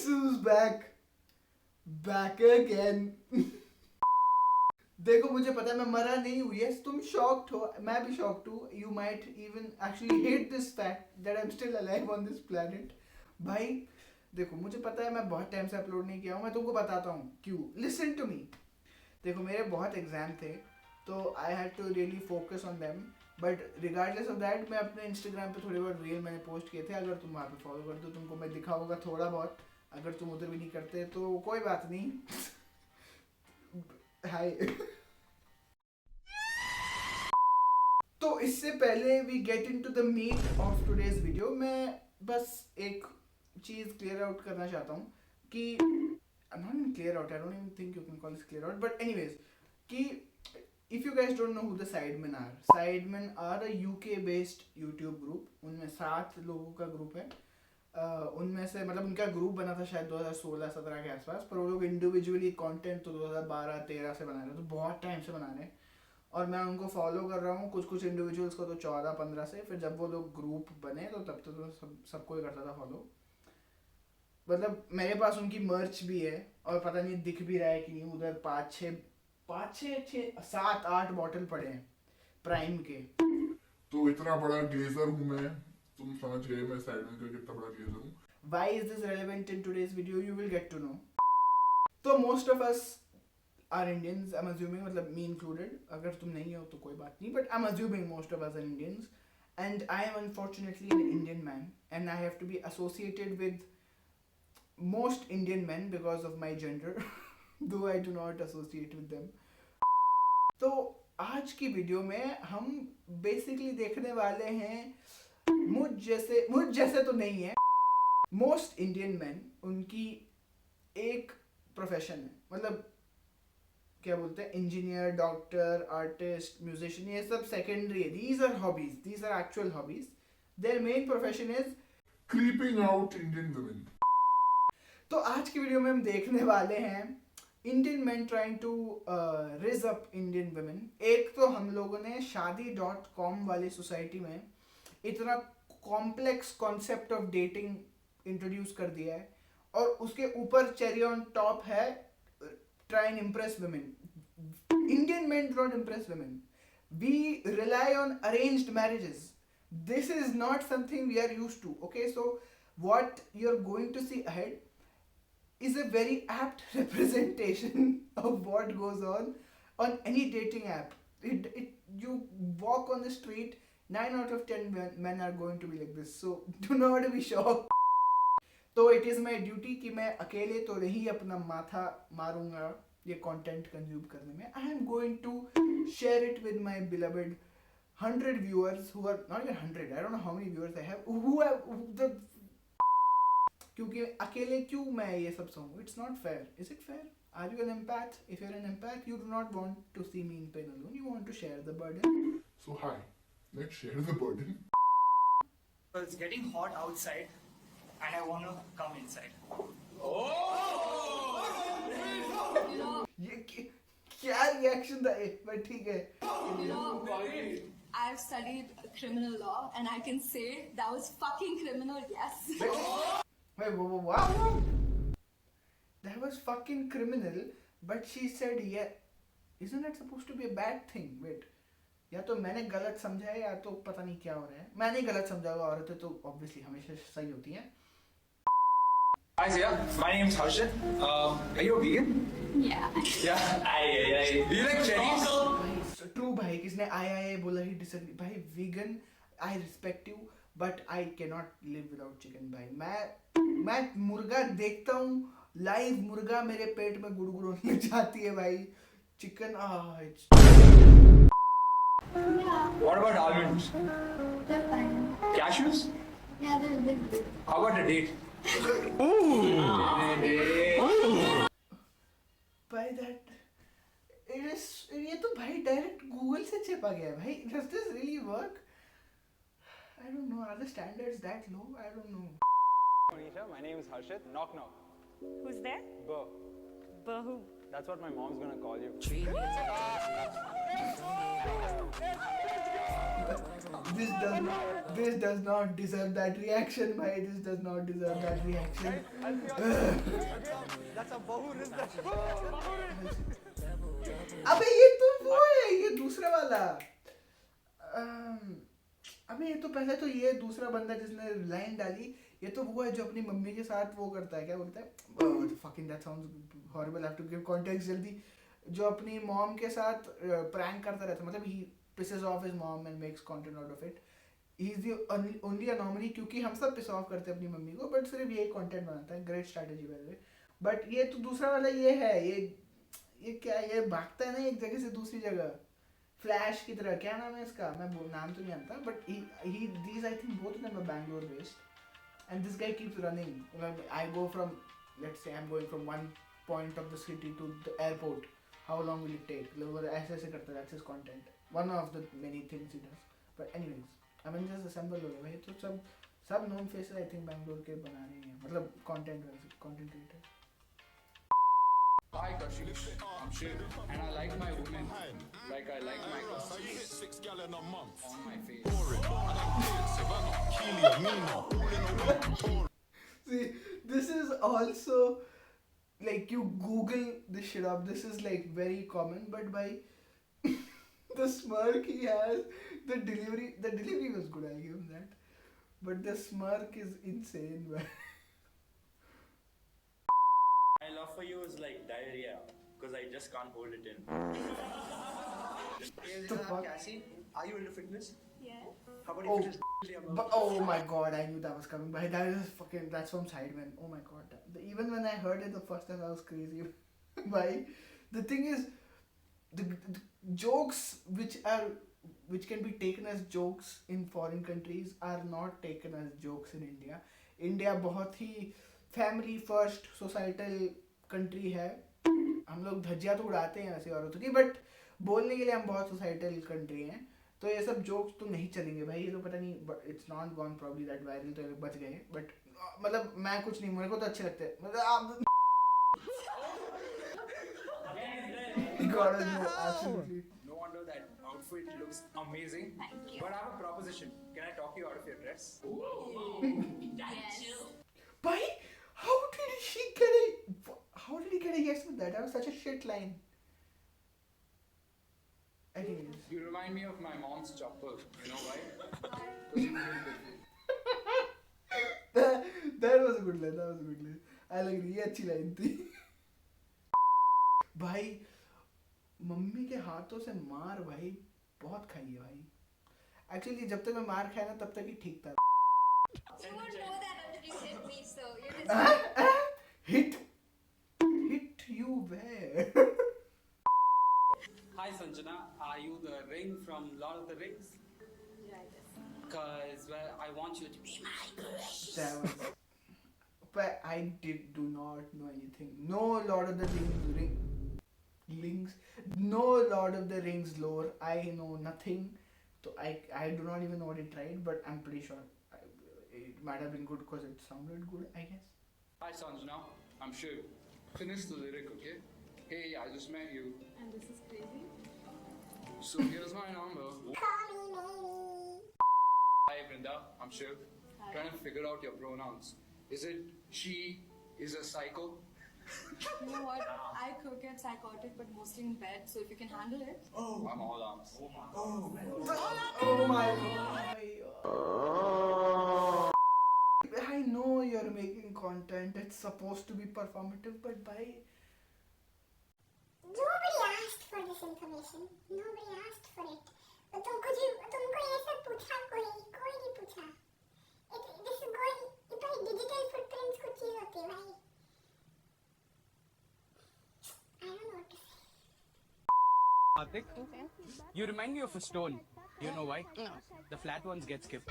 Guess who's back? Back again. देखो मुझे पता है मैं मरा नहीं हूँ. Yes, तुम shocked हो. मैं भी shocked हूँ. You might even actually hate this fact that I'm still alive on this planet. भाई देखो मुझे पता है मैं बहुत टाइम से अपलोड नहीं किया हूँ. मैं तुमको बताता हूँ क्यों. Listen to me. देखो मेरे बहुत एग्जाम थे तो I had to really focus on them. But regardless of that मैं अपने इंस्टाग्राम पे थोड़े बहुत रील मैंने पोस्ट किए थे. अगर तुम वहाँ पे फॉलो करते हो तुमको मैं दिखा होगा थोड़ा बहुत. अगर तुम उधर भी नहीं करते तो कोई बात नहीं. हाय. तो इससे पहले we get into the meat of today's video मैं बस एक चीज़ क्लियर आउट करना चाहता हूँ कि not clear out. I don't even think you can call this clear out but anyways कि if you guys don't know who the Sidemen are a UK based YouTube group. उनमें 7 लोगों का group है. उनमें से मतलब उनका ग्रुप बना था शायद 2016-17 के आसपास. पर वो लोग इंडिविजुअली कंटेंट तो 2012-13 से बना रहे हैं. तो बहुत टाइम से बना रहे हैं और मैं उनको फॉलो कर रहा हूँ. कुछ इंडिविजुअल्स को तो 14-15 से. फिर जब वो लोग ग्रुप बने तो तब तो सबको ही करता था फॉलो. मतलब मेरे पास उनकी मर्च भी है और पता नहीं दिख भी रहा है कि नहीं. उधर 7-8 बॉटल पड़े हैं प्राइम के. तो इतना बड़ा ग्लेजर हूँ मैं. तुम समझ गए मैं साइडमैन का कितना बड़ा ग्लेजर हूँ. Why is this relevant in today's video? You will get to know. तो most of us are Indians. I'm assuming मतलब me included. अगर तुम नहीं हो तो कोई बात नहीं. But I'm assuming most of us are Indians. And I am unfortunately an Indian man. And I have to be associated with most Indian men because of my gender. Though I do not associate with them. तो आज की video में हम basically देखने वाले हैं मुझ जैसे तो नहीं है. मोस्ट इंडियन मैन उनकी एक प्रोफेशन है. मतलब क्या बोलते हैं इंजीनियर, डॉक्टर, आर्टिस्ट, म्यूजिशियन ये सब सेकेंडरी है. These are hobbies. These are actual hobbies. Their main profession is creeping out Indian women. तो आज की वीडियो में हम देखने वाले हैं Indian man trying to rizz up Indian women. एक तो हम लोगों ने शादी.com वाली सोसाइटी में इतना complex concept of dating introduce कर दिया है और उसके ऊपर चेरी ऑन टॉप है try and impress women. Indian man do not impress women. We rely on arranged marriages. This is not something we are used to. Okay, so what you are going to see ahead is a very apt representation of what goes on any dating app. You walk on the street, 9 out of 10 men are going to be like this. So do not be shocked. तो it is my duty कि मैं अकेले तो नहीं अपना माथा मारूंगा ये content consume करने में. I am going to share it with my beloved 100 viewers who are not even 100. I don't know how many viewers I have. Who have the क्योंकि अकेले क्यों मैं ये सब सहूँ. It's not fair. Is it fair? Are you an empath? If you are an empath you do not want to see me in pain alone. You want to share the burden. So hi, let's share the burden. It's getting hot outside and I want to come inside. ये क्या reaction था ये. But ठीक है. You know, I've studied criminal law and I can say that was fucking criminal, yes. Wait, wow. That was fucking criminal, but she said yeah. Isn't that supposed to be a bad thing? Wait, या तो मैंने गलत समझा है या तो पता नहीं क्या हो रहा है. मैंने गलत समझा होगा. औरतें तो obviously हमेशा सही होती हैं. Hi Zia, my name's Harshit. Are you a vegan? Yeah. Yeah. Do you like cherries? True भाई. किसने आया बोला ही डिसएग्री. भाई vegan I respect you but I can not live without chicken. भाई मैं मुर्गा देखता हूँ लाइव. मुर्गा मेरे पेट में गुड़गुड़ होने जाती है भाई. Chicken What about almonds? They're fine. Cashews? Yeah, they're a bit good. How about a date? भाई दैट इट इज. ये तो भाई डायरेक्ट गूगल से छपा गया है भाई. Does this really work? I don't know. Are the standards that low? I don't know. Monisha, my name is Harshit. Knock knock. Who's there? Bo. Bahu. That's what my mom's gonna call you. This does not deserve that reaction, bhai. This does not deserve that reaction. That's a Bahu is the अबे ये तो वो है, ये दूसरा वाला। अबे ये तो पहले तो ये दूसरा बंदा जिसने लाइन डाली, ये तो वो है जो अपनी मम्मी के साथ वो करता है, क्या बोलता है? Fucking that sounds horrible. I have to give context जल्दी। जो अपनी मॉम के साथ प्रैंक करता रहता है, मतलब he pisses off his mom and makes content out of it. He is the only anomaly, क्योंकि हम सब piss off करते हैं अपनी मम्मी को, but सिर्फ यही content बनाता है। Great strategy by the way. But ये तो दूसरा वाला ये है, ये क्या, ये भागता है ना एक जगह से दूसरी जगह, फ्लैश की तरह। क्या नाम है इसका, मैं नाम तो नहीं जानता, but he these I think both of them are Bangalore based, and this guy keeps running. I go from, let's say I'm going from one point of the city to the airport. How long will it take? लोग ऐसे करता है, that's his content. One of the many things he does. But anyways, Avengers Assemble हो गया भाई, तो सब known faces I think Bangalore के बना रहे हैं, मतलब content creator. Hi Kashish, I'm Shiv, and I like my women like I like my clothes on my face. See, this is also like, you Google this shit up. This is like very common, but by the smirk he has, the delivery was good, I'll give him that. But the smirk is insane, man. My love for you is like diarrhea because I just can't hold it in. Hey, The fuck? Cassie, are you into fitness? Yes. How about Oh, you just but oh my god, I knew that was coming. But that's from Sidemen. Oh my god, even when I heard it the first time, I was crazy. Why? The thing is, the jokes which can be taken as jokes in foreign countries are not taken as jokes in India. India बहुत ही family first societal country है। हम लोग धज्जियाँ तो उड़ाते हैं ऐसी औरतों की, बट बोलने के लिए हम बहुत सोसाइटल कंट्री हैं, तो ये सब जोक्स तो नहीं चलेंगे भाई। ये तो पता नहीं, but it's not gone probably that viral, तो ये लोग बच गए। बट मतलब मैं कुछ नहीं, मेरे को तो अच्छे लगते हैं, मतलब आप absolutely. No wonder that outfit looks amazing. Thank you. But I have a proposition. Can I talk you out of your dress? Yes. Bhai, how did he get a yes with that? That was such a shit line. Anyways. You remind me of my mom's chopper. You know why? Because you feel different. That was a good line. I like ये अच्छी line थी। भाई mummy के हाथों से मार भाई बहुत खाई है भाई। एक्चुअली जब तक मैं मार खाया ना तब तक ही ठीक था। You won't know that until you hit me, so you're just... Hit you where? Hi Sanjana, are you the ring from Lord of the Rings? Yeah, I guess. Cause well, I want you to be my precious. That was... But I do not know anything. No Lord of the Rings. No Lord of the Rings lore. I know nothing. So I do not even know what it tried, but I'm pretty sure it might have been good because it sounded good, I guess. Hi Sanjana, I'm Shiv. Finish the lyric, okay? Hey, I just met you. And this is crazy. So here's my number. Hi Brinda, I'm Shiv. Hi. Trying to figure out your pronouns. Is it she is a psycho? You know what? I could get psychotic, but mostly in bed, so if you can handle it. I'm all arms. Oh my god. I know you're making content. It's supposed to be performative, but by... Nobody asked for this information. Nobody asked for it. But तुमको ये सब पूछा कोई नहीं पूछा. This is going भाई digital footprints कुछ चीज होती है भाई. I don't know what to say. Karthik, you remind me of a stone. You know why? No. The flat ones get skipped.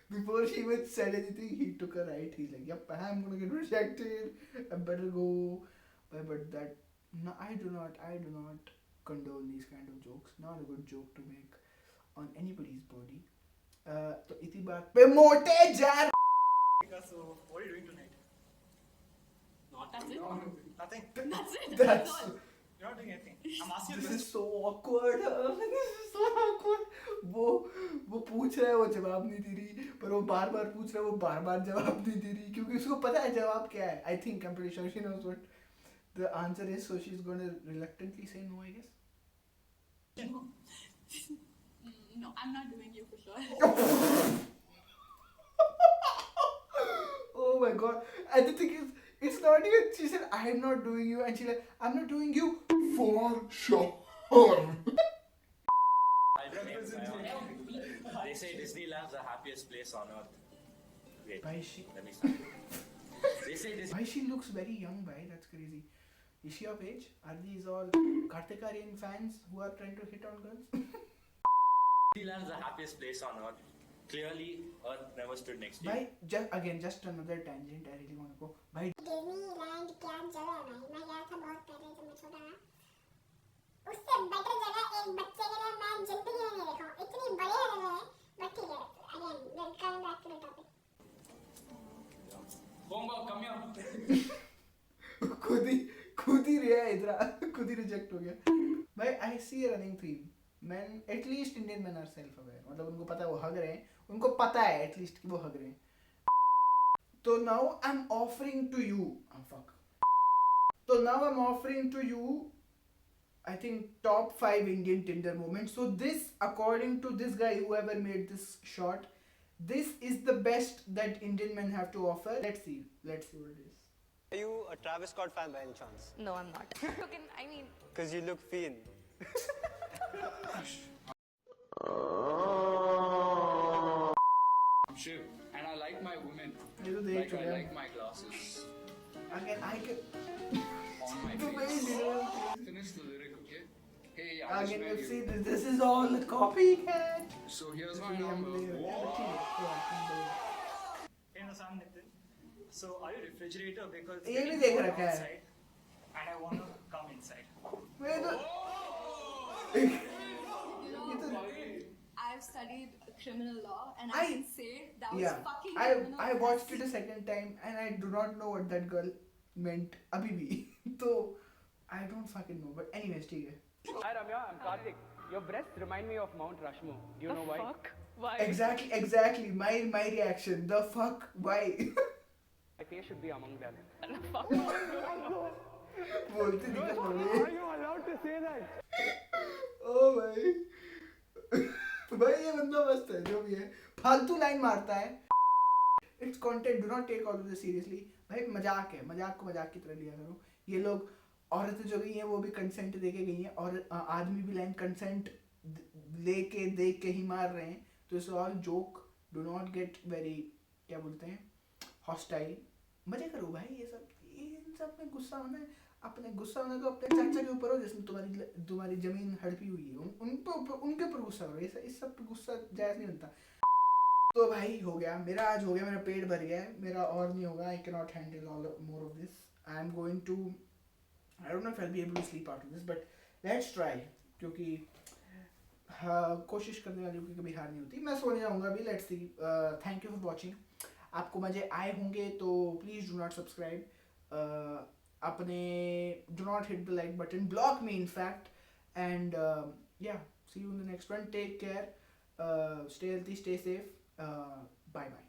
Before she even said anything, he took her right. He's like, yep, I'm gonna get rejected. I better go. But that, no, I do not condone these kind of jokes. Not a good joke to make on anybody's body. तो इसी बात पे मोटे jar. So, what are you doing tonight? That's it. Nothing. That's it. That's all. You're not doing anything. I'm asking you This this. is so awkward. This is so awkward. वो पूछ रहा है, वो जवाब नहीं दे रही, पर वो बार बार पूछ रहा है, वो बार बार जवाब नहीं दे रही, क्योंकि उसको पता है जवाब क्या है. I think, I'm pretty sure she knows what the answer is, so she's going to reluctantly say no, I guess. No, I'm not doing you for sure. Oh my god. And the thing is, it's not even, she said, I'm not doing you, and she's like, I'm not doing you. For sure. They say Disneyland's the happiest place on earth. Wait, Why is she? let me start. They say Why she looks very young, bhai? That's crazy. Is she of age? Are these all Kartik Aaryan fans who are trying to hit on girls? Disneyland's the happiest place on earth. Clearly, Earth never stood next to you. Bhai, just another tangent. I really want to go. Bhai, Disneyland क्या जगह है भाई, मैं गया था बहुत पहले जब मैं छोटा था. उससे बेटर जगह एक बच्चे के लिए मैं जिंदगी में नहीं देखा हूँ. इतनी बड़ी जगह है, बट ठीक है. Again coming back to the topic. Bomba, come here. खुद ही रिया इधर खुद ही रिजेक्ट हो गया. भाई, I see a running theme. Men, at least Indian men are self-aware. मतलब उनको पता है वो हग रहे हैं. उनको पता है at least कि वो हग रहे हैं. So now I'm offering to you. Oh fuck. So now I'm offering to you, I think, top 5 Indian Tinder moments. So this, according to this guy, whoever made this shot, this is the best that Indian men have to offer. Let's see what it is. Are you a Travis Scott fan by any chance? No, I'm not. Okay, I mean, Because you look fiend. I'm Shiv, and I like my women ये तो देख like चुके I हैं. like my glasses Again, I can. on my तो वही face. lyric. Finish the lyric, okay? Hey, I just Again, met you see, you. this is all copycat. So here's my ये हम number. ले रहे हैं. ठीक है, तो अपन दो. Hey, Nasam Nitin. So, are you refrigerator? Because it's ये भी getting देख hot रखा है. outside, and I want to come inside. मैं तो you know, I've studied criminal law, and I can say that was fucking criminal. I watched it a second time and I do not know what that girl meant अभी भी. तो I don't fucking know. But anyways, ठीक है. Hi Ramya, I'm Karthik. Your breasts remind me of Mount Rushmore. Do you know why? Fuck. Why? Exactly. My reaction. The fuck? Why? My face should be among them. Fuck. बोलते नहीं कर Are रहे. you allowed to say that? ओ भाई. भाई ये बंदा मस्त है, जो भी है. फालतू लाइन मारता है. It's content. Do not take all of this seriously. भाई मजाक है. मजाक को मजाक की तरह लिया करो. ये लोग औरतें जो गई हैं वो भी कंसेंट दे के गई हैं, और आदमी भी लाइन कंसेंट लेके देख के ही मार रहे हैं. तो it's all joke. Do not get very, क्या बोलते हैं, हॉस्टाइल. मजे करो भाई. इन सब में गुस्सा होना है. अपने गुस्सा होना तो अपने चाचा के ऊपर हो जिसने तुम्हारी जमीन हड़पी हुई है. उनके ऊपर गुस्सा करो. इस सब पे गुस्सा जायज नहीं बनता. तो भाई हो गया मेरा, आज हो गया, मेरा पेट भर गया है. मेरा और नहीं होगा. I can not handle all more of this. I am going to, I don't know if I'll be able to sleep after this, but let's try. क्योंकि कोशिश करने वालों की कभी हार नहीं होती. मैं सोने जाऊँगा अभी. Let's see. Thank you for watching. आपको मजे आए होंगे तो प्लीज़ डू नॉट सब्सक्राइब. अपने do not hit the like button. Block me in fact. And yeah, see you in the next one. Take care. Stay healthy, stay safe. Bye bye.